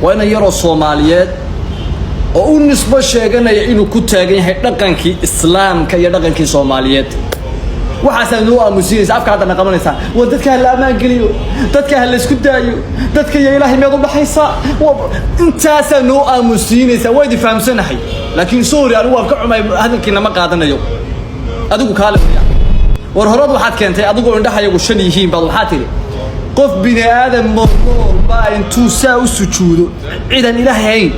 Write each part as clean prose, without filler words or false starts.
وأنا يرى الصوماليات ونسبة شيئا إنه كنت أجي هيدقنكي إسلام كي يدقنكي صوماليات وحسن نوع مسيرس أفكار هذا نقمن إنسان ودتك هلا ما قليو دتك هلا سكت دايو دتك يا إلهي ما يضل حيصا أنت سنوع مسيرس وايد فهم سنحي لكن سوريا هو كعم هذا الكلام ما قادنا اليوم أدوك كلام يعني ورهرد واحد كنت أدوك عنده حاجة وشنيهين بعض حاتري قف بني آدم مضمور باين توسا وسجوده إذا إلهي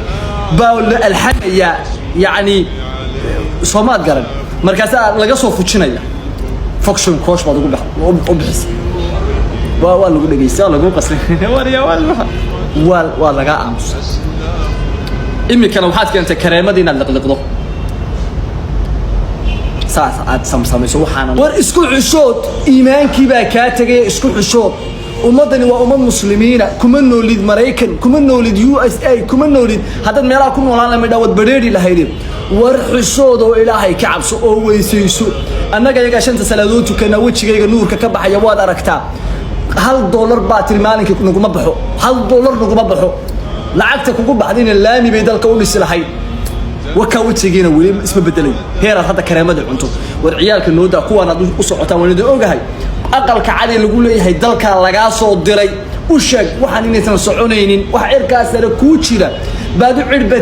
باول الحق يعني صمات قرن مركزها لقصوا فوتشنيا فكشن كوش ما تقول بحس والله يقول لك يسال يقول قصر وريا والله قاع امس امي كانوا waxaad keentay kareemadii inaad liqliqdo saas aad samsamayso waxaan war isku xishood iimaankii baa ka tagay isku xishood ummadani waa ummad muslimiina kuma noolid Mareykan kuma noolid USA kuma noolid hadad meelaha ku noolaan la midawad bareeri lahayd war xishood oo ilaahay ka cabso oo weysayso annaga yaga shanta salaadood tukana wajigayga nuurka ka baxaya waad aragtaa $1 baa tilmaalinka naguma baxo $1 naguma baxo lacagta kugu baxdina laami bay dalka u dhisi lahayd waka wajigeena wali isma bedelay heer hada kareemada cunto war ciyaalka nooda kuwana u socotaan wanada ogahay aqalka cadi lagu leeyahay dalka laga soo diray u sheeg waxaan inaysan soconaynin wax cirkaas ku jira baad u cirba